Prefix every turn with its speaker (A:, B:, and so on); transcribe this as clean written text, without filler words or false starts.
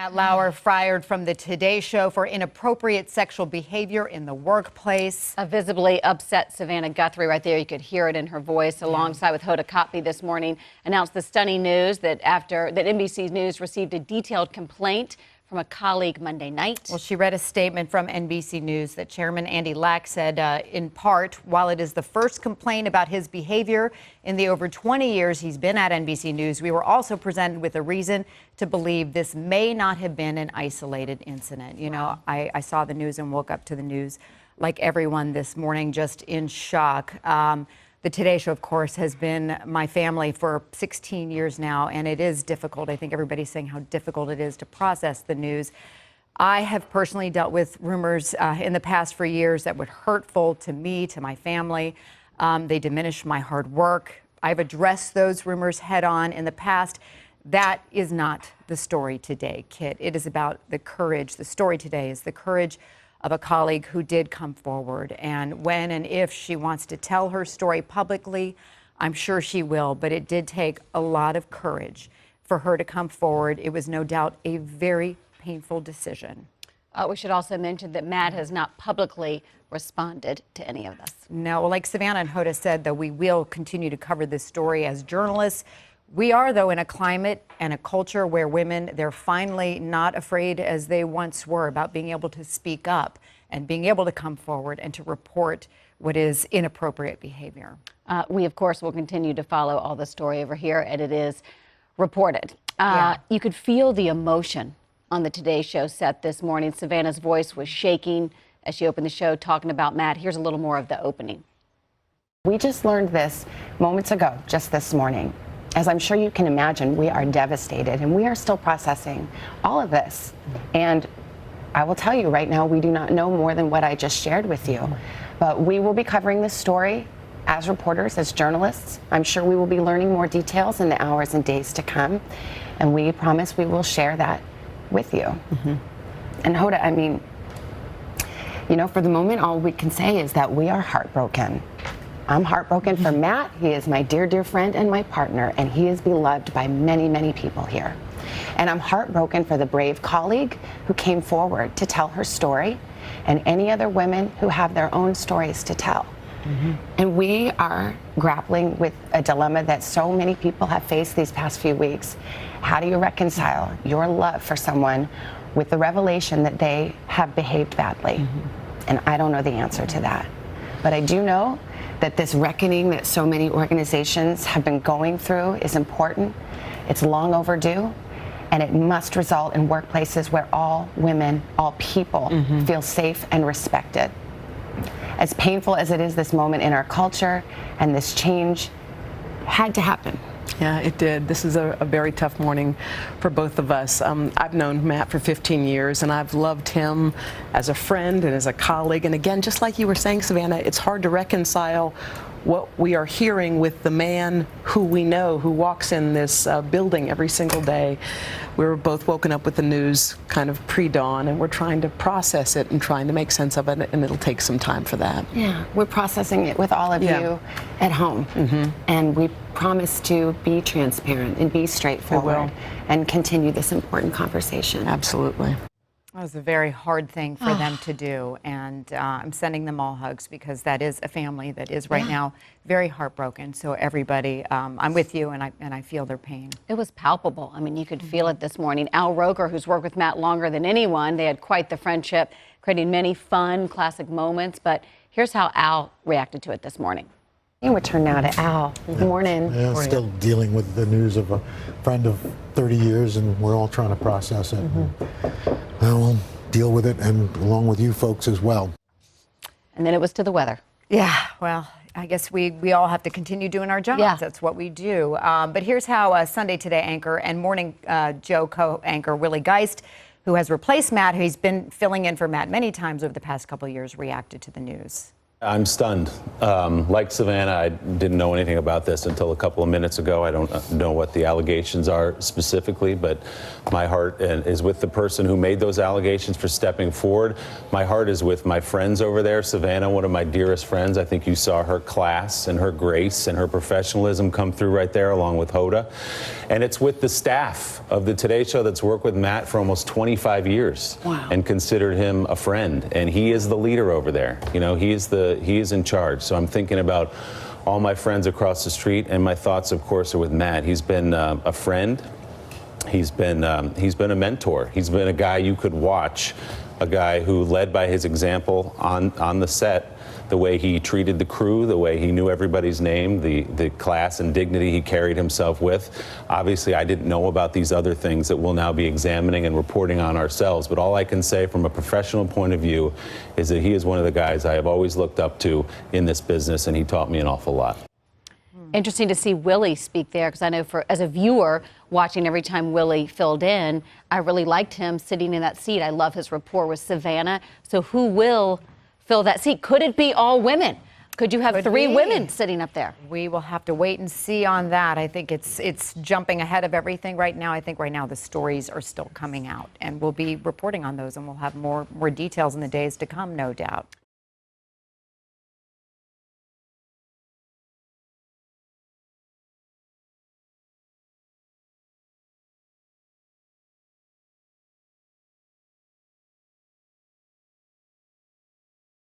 A: Matt Lauer fired from the Today Show for inappropriate sexual behavior in the workplace.
B: A visibly upset Savannah Guthrie right there. You could hear it in her voice, alongside with Hoda Kotb this morning, announced the stunning news that NBC News received a detailed complaint from a colleague Monday night.
A: Well, she read a statement from NBC News that Chairman Andy Lack said, in part, while it is the first complaint about his behavior in the over 20 years he's been at NBC News, we were also presented with a reason to believe this may not have been an isolated incident. You know, I saw the news and woke up to the news like everyone this morning, just in shock. The Today Show, of course, has been my family for 16 years now, and it is difficult. I think everybody's saying how difficult it is to process the news. I have personally dealt with rumors in the past for years that were hurtful to me, to my family. They diminish my hard work. I've addressed those rumors head on in the past. That is not the story today, Kit. It is about the courage. The story today is the courage of a colleague who did come forward. And when and if she wants to tell her story publicly, I'm sure she will. But it did take a lot of courage for her to come forward. It was no doubt a very painful decision.
B: We should also mention that Matt has not publicly responded to any of this.
A: No, like Savannah and Hoda said, though, we will continue to cover this story as journalists. We are, though, in a climate and a culture where women, they're finally not afraid as they once were about being able to speak up and being able to come forward and to report what is inappropriate behavior.
B: We, of course, will continue to follow all the story over here, and it is reported. You could feel the emotion on the Today Show set this morning. Savannah's voice was shaking as she opened the show talking about Matt. Here's a little more of the opening.
C: We just learned this moments ago, just this morning. As I'm sure you can imagine, we are devastated, and we are still processing all of this. And I will tell you right now, we do not know more than what I just shared with you. But we will be covering this story as reporters, as journalists. I'm sure we will be learning more details in the hours and days to come. And we promise we will share that with you. And Hoda, I mean, you know, for the moment, all we can say is that we are heartbroken. I'm heartbroken for Matt. He is my dear, dear friend and my partner, and he is beloved by many, many people here. And I'm heartbroken for the brave colleague who came forward to tell her story, and any other women who have their own stories to tell. And we are grappling with a dilemma that so many people have faced these past few weeks. How do you reconcile your love for someone with the revelation that they have behaved badly? And I don't know the answer to that. But I do know that this reckoning that so many organizations have been going through is important. It's long overdue, and it must result in workplaces where all women, all people feel safe and respected. As painful as it is this moment in our culture, and this change had to happen.
D: Yeah, it did. This is a very tough morning for both of us. I've known Matt for 15 years, and I've loved him as a friend and as a colleague. And again, just like you were saying, Savannah, it's hard to reconcile what we are hearing with the man who we know, who walks in this building every single day. We were both woken up with the news kind of pre-dawn, and we're trying to process it and trying to make sense of it, and it'll take some time for that.
C: Yeah, we're processing it with all of you at home. And we promise to be transparent and be straightforward and continue this important conversation.
D: Absolutely.
A: It was a very hard thing for them to do, and I'm sending them all hugs because that is a family that is right now very heartbroken. So everybody, I'm with you, and I feel their pain.
B: It was palpable. I mean, you could feel it this morning. Al Roker, who's worked with Matt longer than anyone, they had quite the friendship, creating many fun, classic moments. But here's how Al reacted to it this morning.
C: I would turn now to Al. Good morning.
E: Yeah, still dealing with the news of a friend of 30 years, and we're all trying to process it. We'll deal with it, and along with you folks as well.
B: And then it was to the weather.
A: Yeah, well, I guess we all have to continue doing our jobs.
B: Yeah.
A: That's what we do. But here's how Sunday Today anchor and Morning Joe co-anchor Willie Geist, who has replaced Matt, who's been filling in for Matt many times over the past couple of years, reacted to the news.
F: I'm stunned. Like Savannah, I didn't know anything about this until a couple of minutes ago. I don't know what the allegations are specifically, but my heart is with the person who made those allegations for stepping forward. My heart is with my friends over there. Savannah, one of my dearest friends. I think you saw her class and her grace and her professionalism come through right there, along with Hoda. And it's with the staff of the Today Show that's worked with Matt for almost 25 years and considered him a friend. And he is the leader over there. You know, he is in charge. So I'm thinking about all my friends across the street, and my thoughts, of course, are with Matt. He's been a friend. He's been a mentor. He's been a guy you could watch, a guy who led by his example on the set, the way he treated the crew, the way he knew everybody's name, the class and dignity he carried himself with. Obviously, I didn't know about these other things that we'll now be examining and reporting on ourselves, but all I can say from a professional point of view is that he is one of the guys I have always looked up to in this business, and he taught me an awful lot.
B: Interesting to see Willie speak there, because I know as a viewer watching every time Willie filled in, I really liked him sitting in that seat. I love his rapport with Savannah. So who will fill that seat? Could it be all women? Could you have three women sitting up there?
A: We will have to wait and see on that. I think it's jumping ahead of everything right now. I think right now the stories are still coming out, and we'll be reporting on those, and we'll have more details in the days to come, no doubt.